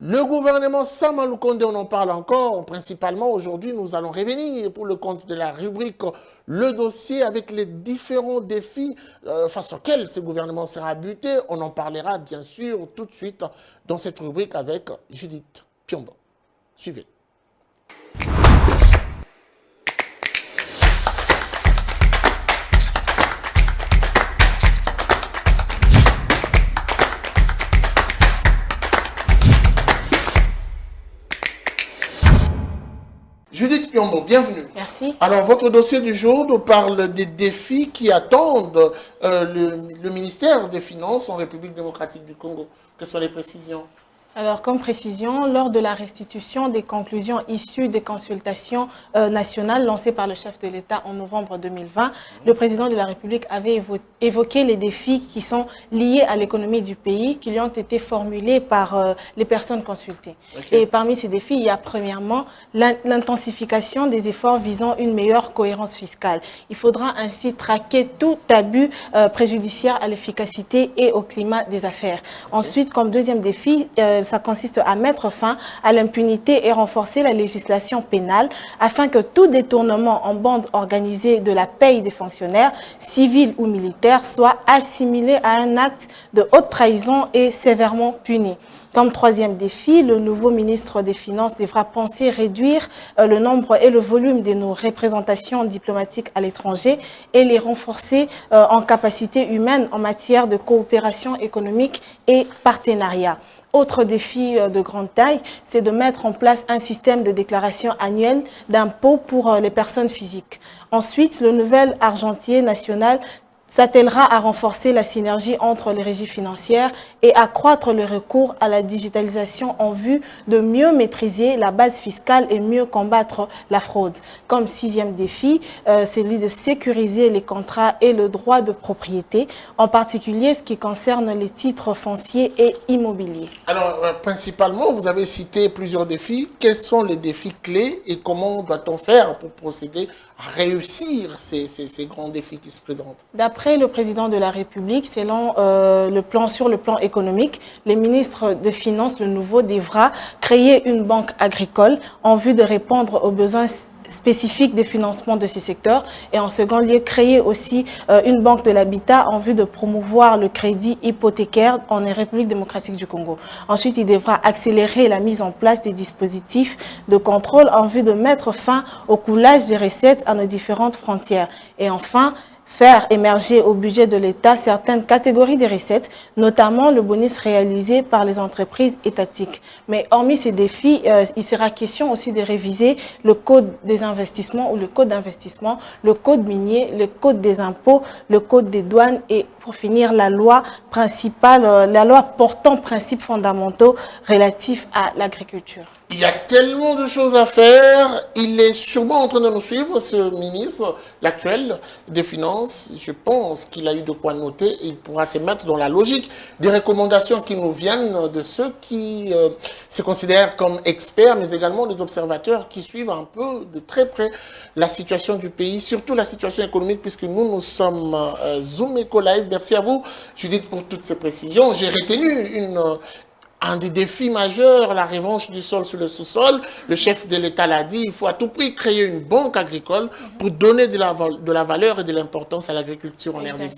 Le gouvernement Samalou Condé, on en parle encore. Principalement, aujourd'hui, nous allons revenir pour le compte de la rubrique Le dossier avec les différents défis face auxquels ce gouvernement sera buté. On en parlera bien sûr tout de suite dans cette rubrique avec Judith Piombo. Suivez. Judith Piombo, bienvenue. Merci. Alors, votre dossier du jour nous parle des défis qui attendent le ministère des Finances en République démocratique du Congo. Quelles sont les précisions? Alors, comme précision, lors de la restitution des conclusions issues des consultations nationales lancées par le chef de l'État en novembre 2020, le président de la République avait évoqué les défis qui sont liés à l'économie du pays, qui lui ont été formulés par les personnes consultées. Okay. Et parmi ces défis, il y a premièrement l'intensification des efforts visant une meilleure cohérence fiscale. Il faudra ainsi traquer tout abus préjudiciaire à l'efficacité et au climat des affaires. Okay. Ensuite, comme deuxième défi, ça consiste à mettre fin à l'impunité et renforcer la législation pénale afin que tout détournement en bande organisée de la paye des fonctionnaires, civils ou militaires, soit assimilé à un acte de haute trahison et sévèrement puni. Comme troisième défi, le nouveau ministre des Finances devra penser réduire le nombre et le volume de nos représentations diplomatiques à l'étranger et les renforcer en capacité humaine en matière de coopération économique et partenariat. Autre défi de grande taille, c'est de mettre en place un système de déclaration annuelle d'impôts pour les personnes physiques. Ensuite, le nouvel argentier national s'attellera à renforcer la synergie entre les régies financières et accroître le recours à la digitalisation en vue de mieux maîtriser la base fiscale et mieux combattre la fraude. Comme sixième défi, celui de sécuriser les contrats et le droit de propriété, en particulier ce qui concerne les titres fonciers et immobiliers. Alors, principalement, vous avez cité plusieurs défis. Quels sont les défis clés et comment doit-on faire pour procéder à réussir ces grands défis qui se présentent? D'après le président de la République, selon sur le plan économique, les ministres des Finances, le nouveau, devra créer une banque agricole en vue de répondre aux besoins spécifiques des financements de ces secteurs et en second lieu créer aussi une banque de l'habitat en vue de promouvoir le crédit hypothécaire en République démocratique du Congo. Ensuite, il devra accélérer la mise en place des dispositifs de contrôle en vue de mettre fin au coulage des recettes à nos différentes frontières. Et enfin, faire émerger au budget de l'État certaines catégories de recettes, notamment le bonus réalisé par les entreprises étatiques. Mais hormis ces défis, il sera question aussi de réviser le code des investissements ou le code d'investissement, le code minier, le code des impôts, le code des douanes et pour finir la loi principale, la loi portant principes fondamentaux relatifs à l'agriculture. Il y a tellement de choses à faire. Il est sûrement en train de nous suivre, ce ministre, l'actuel des Finances. Je pense qu'il a eu de quoi noter et il pourra se mettre dans la logique des recommandations qui nous viennent de ceux qui se considèrent comme experts, mais également des observateurs qui suivent un peu de très près la situation du pays, surtout la situation économique, puisque nous sommes Zoom Eco Live. Merci à vous, Judith, pour toutes ces précisions. J'ai retenu un des défis majeurs, la revanche du sol sur le sous-sol. Le chef de l'État l'a dit, il faut à tout prix créer une banque agricole pour donner de la valeur et de l'importance à l'agriculture en RDC.